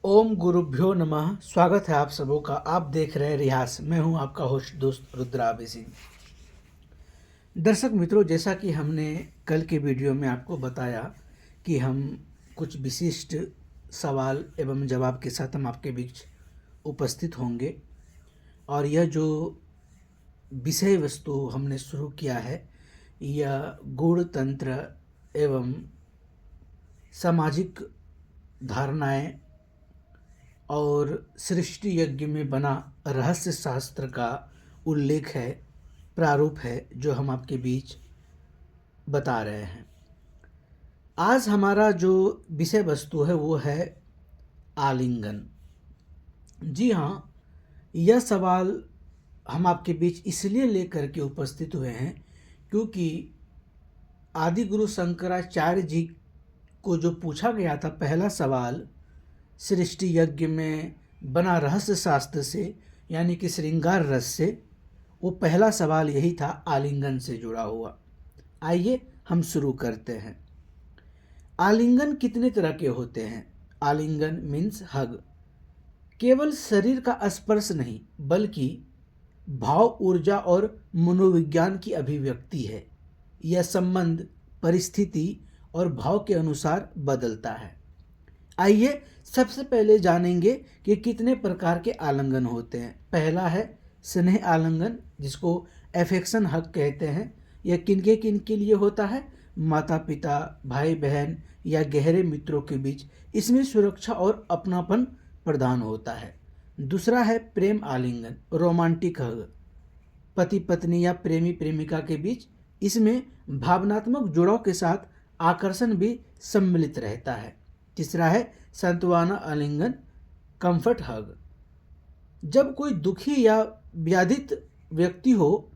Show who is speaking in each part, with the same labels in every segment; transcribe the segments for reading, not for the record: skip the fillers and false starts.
Speaker 1: ओम गुरुभ्यो नमः। स्वागत है आप सबों का। आप देख रहे हैं रियास। मैं हूं आपका होस्ट दोस्त रुद्राभी सिंह। दर्शक मित्रों, जैसा कि हमने कल के वीडियो में आपको बताया कि हम कुछ विशिष्ट सवाल एवं जवाब के साथ हम आपके बीच उपस्थित होंगे और यह जो विषय वस्तु हमने शुरू किया है यह गूढ़तंत्र एवं सामाजिक धारणाएं और सृष्टि यज्ञ में बना रहस्य शास्त्र का उल्लेख है, प्रारूप है, जो हम आपके बीच बता रहे हैं। आज हमारा जो विषय वस्तु है वो है आलिंगन। जी हाँ, यह सवाल हम आपके बीच इसलिए लेकर के उपस्थित हुए हैं क्योंकि आदि गुरु शंकराचार्य जी को जो पूछा गया था पहला सवाल सृष्टि यज्ञ में बना रहस्य शास्त्र से, यानी कि श्रृंगार रस से, वो पहला सवाल यही था आलिंगन से जुड़ा हुआ। आइए हम शुरू करते हैं। आलिंगन कितने तरह के होते हैं? आलिंगन मीन्स हग। केवल शरीर का स्पर्श नहीं बल्कि भाव, ऊर्जा और मनोविज्ञान की अभिव्यक्ति है। यह संबंध परिस्थिति और भाव के अनुसार बदलता है। आइए सबसे पहले जानेंगे कि कितने प्रकार के आलिंगन होते हैं। पहला है स्नेह आलिंगन, जिसको एफेक्शन हग कहते हैं। यह किनके लिए होता है? माता पिता, भाई बहन या गहरे मित्रों के बीच। इसमें सुरक्षा और अपनापन प्रदान होता है। दूसरा है प्रेम आलिंगन, रोमांटिक हग, पति पत्नी या प्रेमी प्रेमिका के बीच। इसमें भावनात्मक जुड़ाव के साथ आकर्षण भी सम्मिलित रहता है। तीसरा है सांत्वना आलिंगन, कंफर्ट हग, जब कोई दुखी या व्याधित व्यक्ति हो,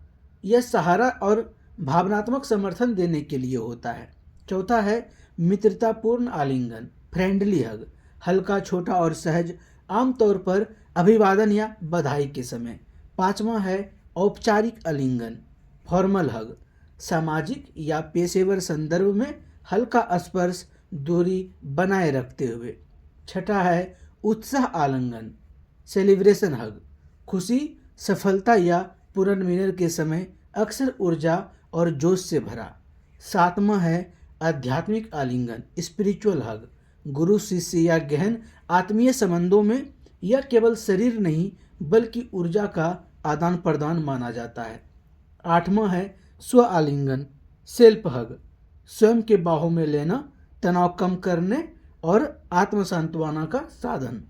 Speaker 1: यह सहारा और भावनात्मक समर्थन देने के लिए होता है। चौथा है मित्रतापूर्ण आलिंगन, फ्रेंडली हग, हल्का, छोटा और सहज, आमतौर पर अभिवादन या बधाई के समय। पांचवा है औपचारिक आलिंगन, फॉर्मल हग, सामाजिक या पेशेवर संदर्भ में हल्का स्पर्श, दूरी बनाए रखते हुए। छठा है उत्साह आलिंगन, सेलिब्रेशन हग, खुशी, सफलता या पुनर्मिलन के समय, अक्सर ऊर्जा और जोश से भरा। सातवां है आध्यात्मिक आलिंगन, स्पिरिचुअल हग, गुरु शिष्य या गहन आत्मीय संबंधों में यह केवल शरीर नहीं बल्कि ऊर्जा का आदान प्रदान माना जाता है। आठवां है स्व आलिंगन, सेल्फ हग, स्वयं के बाहों में लेना, तनाव कम करने और आत्म सांत्वना का साधन।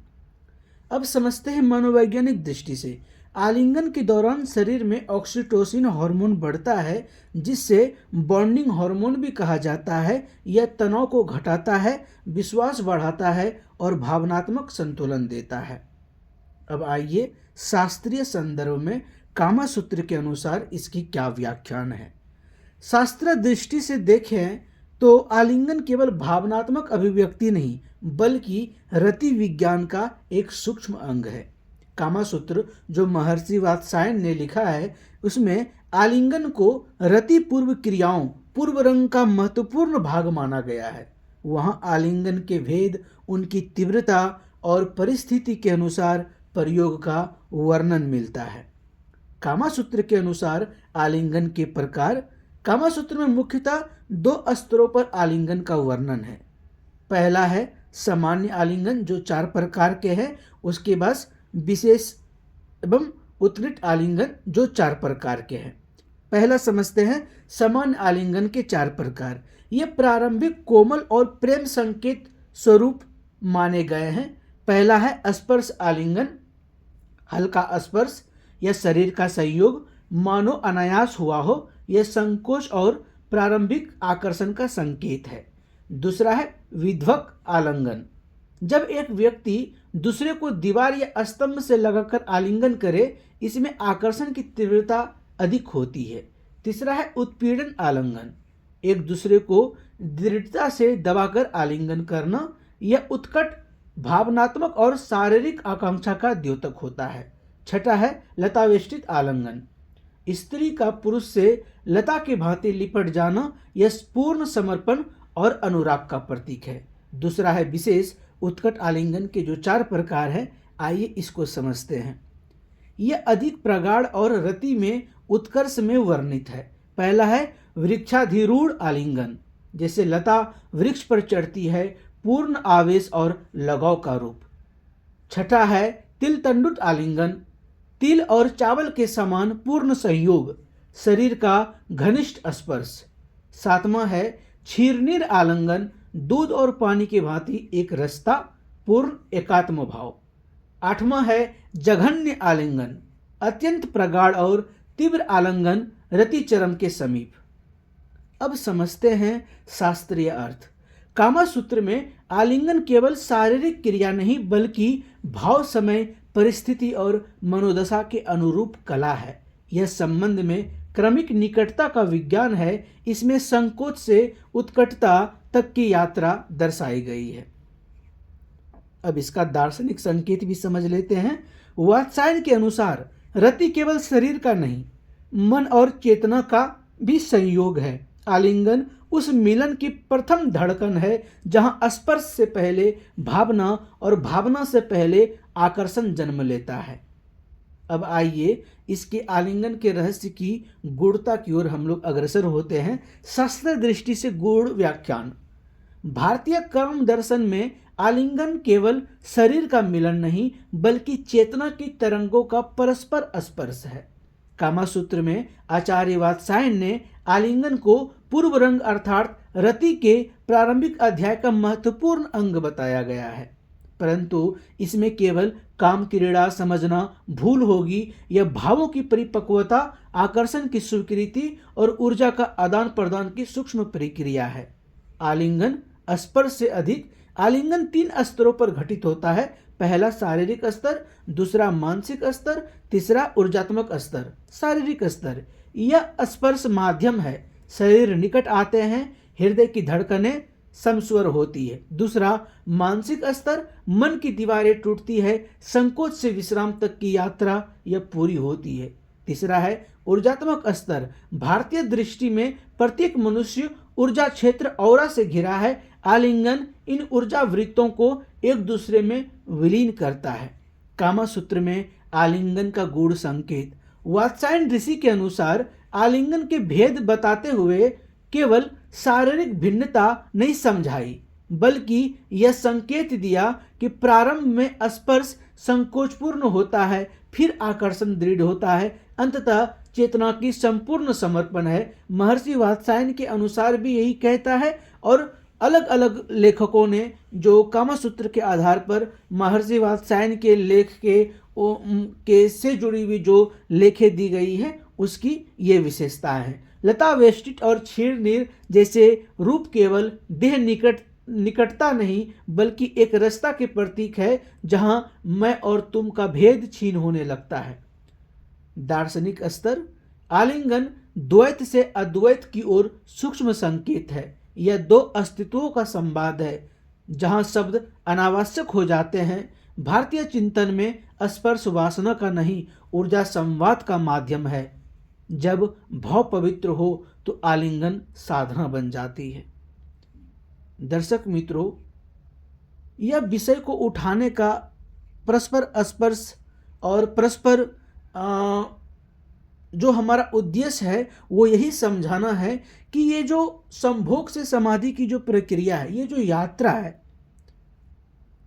Speaker 1: अब समझते हैं मनोवैज्ञानिक दृष्टि से। आलिंगन के दौरान शरीर में ऑक्सीटोसिन हार्मोन बढ़ता है, जिससे बॉन्डिंग हार्मोन भी कहा जाता है। यह तनाव को घटाता है, विश्वास बढ़ाता है और भावनात्मक संतुलन देता है। अब आइए शास्त्रीय संदर्भ में कामसूत्र के अनुसार इसकी क्या व्याख्यान है। शास्त्र दृष्टि से देखें तो आलिंगन केवल भावनात्मक अभिव्यक्ति नहीं बल्कि रति विज्ञान का एक सूक्ष्म अंग है। कामसूत्र जो महर्षि वात्स्यायन ने लिखा है उसमें आलिंगन को रति पूर्व क्रियाओं, पूर्व रंग का महत्वपूर्ण भाग माना गया है। वहां आलिंगन के भेद, उनकी तीव्रता और परिस्थिति के अनुसार प्रयोग का वर्णन मिलता है। कामसूत्र के अनुसार आलिंगन के प्रकार। कामसूत्र में मुख्यतः दो स्तरों पर आलिंगन का वर्णन है। पहला है सामान्य आलिंगन जो 4 प्रकार के हैं। उसके बाद विशेष एवं उत्कृष्ट आलिंगन जो 4 प्रकार के हैं। पहला समझते हैं सामान्य आलिंगन के 4 प्रकार। ये प्रारंभिक कोमल और प्रेम संकेत स्वरूप माने गए हैं। पहला है स्पर्श आलिंगन, हल्का स्पर्श या शरीर का सहयोग, मानो अनायास हुआ हो। यह संकोच और प्रारंभिक आकर्षण का संकेत है। दूसरा है विध्वक आलिंगन, जब एक व्यक्ति दूसरे को दीवार या स्तंभ से लगाकर आलिंगन करे, इसमें आकर्षण की तीव्रता अधिक होती है। तीसरा है उत्पीड़न आलिंगन, एक दूसरे को दृढ़ता से दबाकर आलिंगन करना। यह उत्कट, भावनात्मक और शारीरिक आकांक्षा का द्योतक होता है। छठा है लतावेष्टित आलिंगन, स्त्री का पुरुष से लता के भांति लिपट जाना। यह पूर्ण समर्पण और अनुराग का प्रतीक है। दूसरा है विशेष उत्कट आलिंगन के जो 4 प्रकार हैं, आइए इसको समझते हैं। यह अधिक प्रगाढ़ और रति में उत्कर्ष में वर्णित है। पहला है वृक्षाधिरूढ़ आलिंगन, जैसे लता वृक्ष पर चढ़ती है, पूर्ण आवेश और लगाव का रूप। छठा है तिल तंडुत आलिंगन, तिल और चावल के समान पूर्ण संयोग, शरीर का घनिष्ठ स्पर्श। सातवां है क्षीरनीर आलिंगन, दूध और पानी के भांति एक रसता, पूर्ण एकात्म भाव। आठवां है जघन्य आलिंगन, अत्यंत प्रगाढ़ और तीव्र आलिंगन, रति चरम के समीप। अब समझते हैं शास्त्रीय अर्थ। कामा सूत्र में आलिंगन केवल शारीरिक क्रिया नहीं बल्कि भाव, समय, परिस्थिति और मनोदशा के अनुरूप कला है। यह संबंध में क्रमिक निकटता का विज्ञान है। इसमें संकोच से उत्कटता तक की यात्रा दर्शाई गई है। अब इसका दार्शनिक संकेत भी समझ लेते हैं। वात्सायन के अनुसार रति केवल शरीर का नहीं, मन और चेतना का भी संयोग है। आलिंगन उस मिलन की प्रथम धड़कन है जहां स्पर्श से पहले भावना और भावना से पहले आकर्षण जन्म लेता है। अब आइए इसके आलिंगन के रहस्य की गूढ़ता की ओर हम लोग अग्रसर होते हैं। शास्त्रीय दृष्टि से गूढ़ व्याख्यान। भारतीय कर्म दर्शन में आलिंगन केवल शरीर का मिलन नहीं बल्कि चेतना की तरंगों का परस्पर स्पर्श है। कामा सूत्र में आचार्य वात्सायन ने आलिंगन को पूर्व रंग अर्थात रति के प्रारंभिक अध्याय का महत्वपूर्ण अंग बताया गया है, परंतु इसमें केवल काम क्रीड़ा समझना भूल होगी। यह भावों की परिपक्वता, आकर्षण की स्वीकृति और ऊर्जा का आदान प्रदान की सूक्ष्म प्रक्रिया है। आलिंगन स्पर्श से अधिक। आलिंगन 3 स्तरों पर घटित होता है। पहला शारीरिक स्तर, दूसरा मानसिक स्तर, तीसरा ऊर्जात्मक स्तर। शारीरिक स्तर, यह स्पर्श माध्यम है। शरीर निकट आते हैं, हृदय की धड़कनें समस्वर होती है। दूसरा मानसिक स्तर, मन की दीवारें टूटती है, संकोच से विश्राम तक की यात्रा यह पूरी होती है। तीसरा है ऊर्जात्मक स्तर। भारतीय दृष्टि में प्रत्येक मनुष्य ऊर्जा क्षेत्र औरा से घिरा है। आलिंगन इन ऊर्जा वृत्तों को एक दूसरे में विलीन करता है। कामा सूत्र में आलिंगन का गूढ़ संकेत। वात्सायन ऋषि के अनुसार आलिंगन के भेद बताते हुए केवल शारीरिक भिन्नता नहीं समझाई बल्कि यह संकेत दिया कि प्रारंभ में स्पर्श संकोचपूर्ण होता है, फिर आकर्षण दृढ़ होता है, अंततः चेतना की संपूर्ण समर्पण है। महर्षि वात्सायन के अनुसार भी यही कहता है और अलग अलग लेखकों ने जो कामा सूत्र के आधार पर महर्षि वात्सायन के लेख के से जुड़ी हुई जो लेखें दी गई है उसकी ये विशेषता है। लता वेष्टित और क्षीरनीर जैसे रूप केवल देह निकटता नहीं बल्कि एक रसता के प्रतीक है जहां मैं और तुम का भेद छीन होने लगता है। दार्शनिक स्तर। आलिंगन द्वैत से अद्वैत की ओर सूक्ष्म संकेत है। यह 2 अस्तित्वों का संवाद है जहां शब्द अनावश्यक हो जाते हैं। भारतीय चिंतन में स्पर्श वासना का नहीं, ऊर्जा संवाद का माध्यम है। जब भाव पवित्र हो तो आलिंगन साधना बन जाती है। दर्शक मित्रों, यह विषय को उठाने का परस्पर स्पर्श और परस्पर जो हमारा उद्देश्य है वो यही समझाना है कि ये जो संभोग से समाधि की जो प्रक्रिया है, ये जो यात्रा है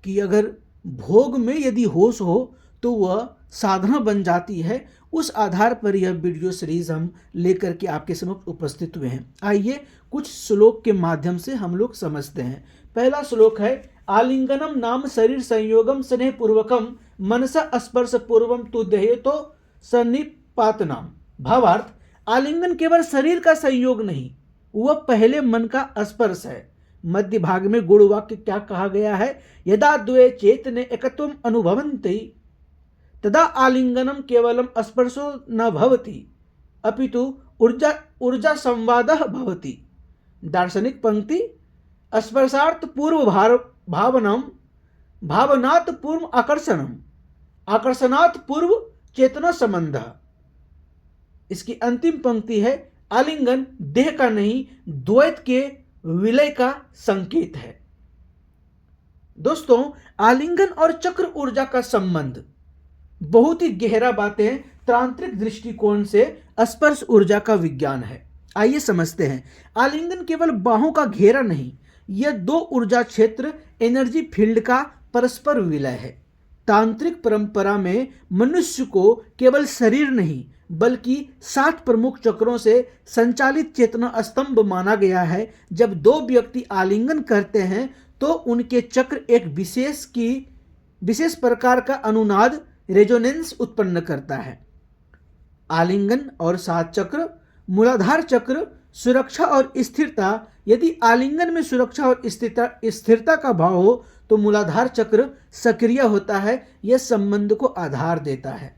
Speaker 1: कि अगर भोग में यदि होश हो तो वह साधना बन जाती है। उस आधार पर यह वीडियो सीरीज हम लेकर के आपके समक्ष उपस्थित हुए हैं। आइए कुछ श्लोक के माध्यम से हम लोग समझते हैं। पहला श्लोक है आलिंगनम नाम शरीर संयोगम स्नेह पूर्वकम मनसा स्पर्श पूर्वम तु देहे तो सन्निपातनाम। भावार्थ, आलिंगन केवल शरीर का संयोग नहीं, वह पहले मन का स्पर्श है। मध्य भाग में गुण वाक्य क्या कहा गया है? यदा द्वे चेतने एकत्वम अनुभवन्ति तदा आलिंगनम केवलम स्पर्शो न भवति अपितु ऊर्जा संवादः भवति। दार्शनिक पंक्ति। स्पर्शार्थ पूर्व भावनम, भावनात् पूर्व आकर्षणम, आकर्षणात् पूर्व चेतना संबंध। इसकी अंतिम पंक्ति है आलिंगन देह का नहीं द्वैत के विलय का संकेत है। दोस्तों, आलिंगन और चक्र ऊर्जा का संबंध बहुत ही गहरा बातें तांत्रिक दृष्टिकोण से स्पर्श ऊर्जा का विज्ञान है। आइए समझते हैं। आलिंगन केवल बाहों का घेरा नहीं, यह दो ऊर्जा क्षेत्र एनर्जी फील्ड का परस्पर विलय है। तांत्रिक परंपरा में मनुष्य को केवल शरीर नहीं बल्कि 7 प्रमुख चक्रों से संचालित चेतना स्तंभ माना गया है। जब दो व्यक्ति आलिंगन करते हैं तो उनके चक्र एक विशेष प्रकार का अनुनाद रेजोनेंस उत्पन्न करता है। आलिंगन और 7 चक्र। मूलाधार चक्र सुरक्षा और स्थिरता। यदि आलिंगन में सुरक्षा और स्थिरता का भाव हो तो मूलाधार चक्र सक्रिय होता है, यह संबंध को आधार देता है।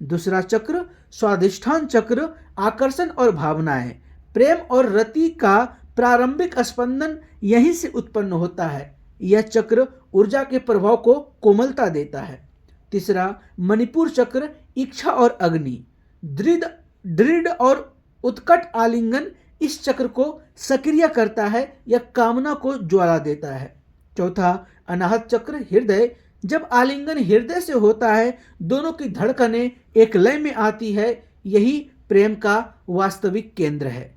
Speaker 1: दूसरा चक्र स्वाधिष्ठान चक्र आकर्षण और भावनाएं। प्रेम और रति का प्रारंभिक स्पंदन यहीं से उत्पन्न होता है। यह चक्र ऊर्जा के प्रभाव को कोमलता देता है। तीसरा मणिपुर चक्र इच्छा और अग्नि। दृढ़ और उत्कट आलिंगन इस चक्र को सक्रिय करता है, यह कामना को ज्वाला देता है। चौथा अनाहत चक्र हृदय। जब आलिंगन हृदय से होता है दोनों की धड़कनें एक लय में आती है, यही प्रेम का वास्तविक केंद्र है।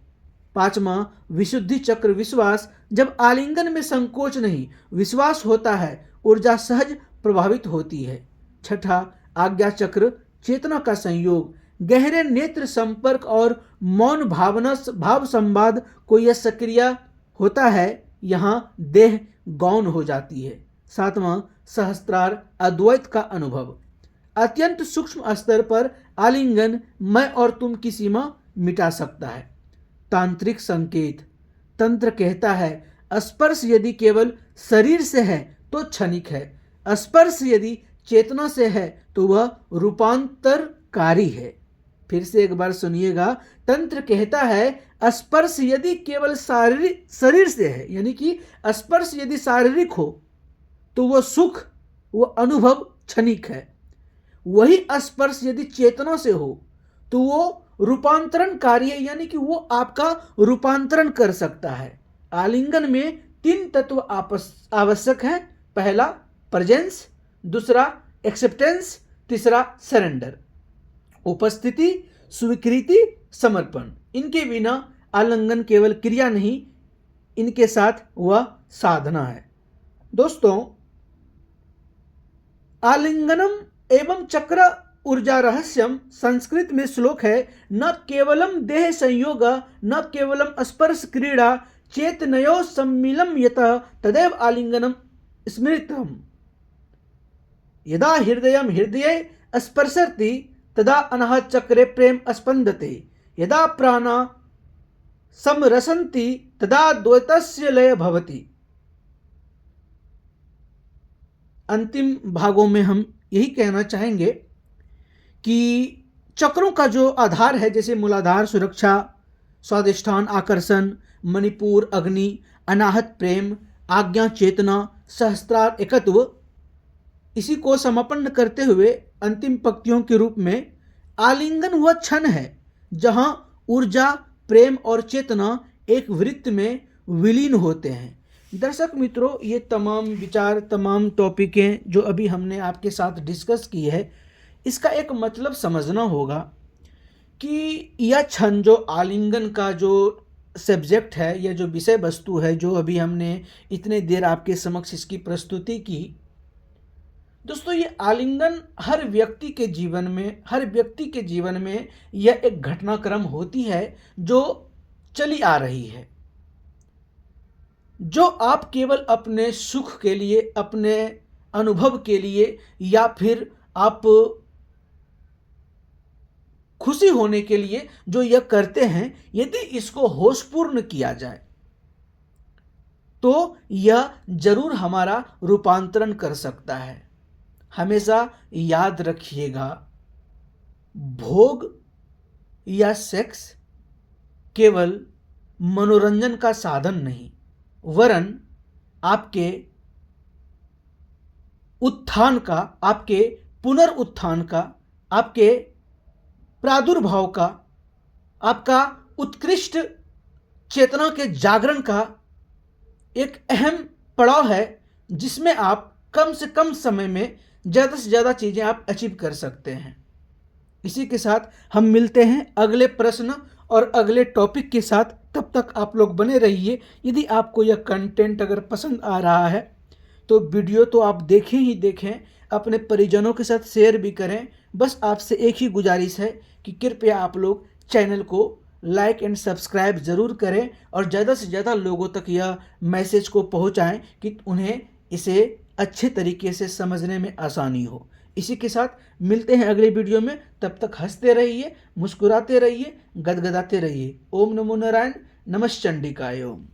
Speaker 1: पांचवा विशुद्धि चक्र विश्वास। जब आलिंगन में संकोच नहीं विश्वास होता है, ऊर्जा सहज प्रभावित होती है। छठा आज्ञा चक्र चेतना का संयोग। गहरे नेत्र संपर्क और मौन भाव संवाद को यह सक्रिय होता है, यहाँ देह गौण हो जाती है। सातवां सहस्त्रार अद्वैत का अनुभव। अत्यंत सूक्ष्म स्तर पर आलिंगन मैं और तुम की सीमा मिटा सकता है। तांत्रिक संकेत। तंत्र कहता है स्पर्श यदि केवल शरीर से है तो क्षणिक है, स्पर्श यदि चेतना से है तो वह रूपांतरकारी है। फिर से एक बार सुनिएगा। तंत्र कहता है स्पर्श यदि केवल शरीर से है, यानी कि स्पर्श यदि शारीरिक हो तो वह सुख, वह अनुभव क्षणिक है। वही स्पर्श यदि चेतना से हो तो वो रूपांतरणकारी है, यानी कि वो आपका रूपांतरण कर सकता है। आलिंगन में 3 तत्व आवश्यक हैं। पहला प्रेजेंस, दूसरा एक्सेप्टेंस, तीसरा सरेंडर। उपस्थिति, स्वीकृति, समर्पण। इनके बिना आलिंगन केवल क्रिया नहीं, इनके साथ वह साधना है। दोस्तों, आलिंगनम एवं चक्र ऊर्जा रहस्यम संस्कृत में श्लोक है। न केवलम देह संयोग न केवलम स्पर्श क्रीड़ा चेतनयो सम्मिलम यत तदेव आलिंगनम स्मृतम। यदा हृदयम हृदये स्पर्शति तदा अनाहत चक्रे प्रेम स्पंदते। यदा प्राणा समरसन्ति तदा द्वैतस्य लय भवति। अंतिम भागों में हम यही कहना चाहेंगे कि चक्रों का जो आधार है, जैसे मूलाधार सुरक्षा, स्वाधिष्ठान आकर्षण, मणिपुर अग्नि, अनाहत प्रेम, आज्ञा चेतना, सहस्त्रार एकत्व, इसी को समापन करते हुए अंतिम पंक्तियों के रूप में आलिंगन वह क्षण है जहां ऊर्जा, प्रेम और चेतना एक वृत्त में विलीन होते हैं। दर्शक मित्रों, ये तमाम विचार, तमाम टॉपिकें जो अभी हमने आपके साथ डिस्कस की है, इसका एक मतलब समझना होगा कि यह क्षण जो आलिंगन का जो सब्जेक्ट है या जो विषय वस्तु है, जो अभी हमने इतने देर आपके समक्ष इसकी प्रस्तुति की, दोस्तों ये आलिंगन हर व्यक्ति के जीवन में यह एक घटनाक्रम होती है जो चली आ रही है, जो आप केवल अपने सुख के लिए, अपने अनुभव के लिए या फिर आप खुशी होने के लिए जो यह करते हैं, यदि इसको होशपूर्ण किया जाए तो यह जरूर हमारा रूपांतरण कर सकता है। हमेशा याद रखिएगा, भोग या सेक्स केवल मनोरंजन का साधन नहीं, वरन आपके उत्थान का, आपके पुनरुत्थान का, आपके प्रादुर्भाव का, आपका उत्कृष्ट चेतना के जागरण का एक अहम पड़ाव है, जिसमें आप कम से कम समय में ज़्यादा से ज़्यादा चीज़ें आप अचीव कर सकते हैं। इसी के साथ हम मिलते हैं अगले प्रश्न और अगले टॉपिक के साथ। तब तक आप लोग बने रहिए। यदि आपको यह कंटेंट अगर पसंद आ रहा है तो वीडियो तो आप देखें ही देखें, अपने परिजनों के साथ शेयर भी करें। बस आपसे एक ही गुजारिश है कि कृपया आप लोग चैनल को लाइक एंड सब्सक्राइब ज़रूर करें और ज़्यादा से ज़्यादा लोगों तक यह मैसेज को पहुंचाएं कि उन्हें इसे अच्छे तरीके से समझने में आसानी हो। इसी के साथ मिलते हैं अगले वीडियो में। तब तक हंसते रहिए, मुस्कुराते रहिए, गदगदाते रहिए। ओम नमो नारायण। नमः चंडिकाय ओम।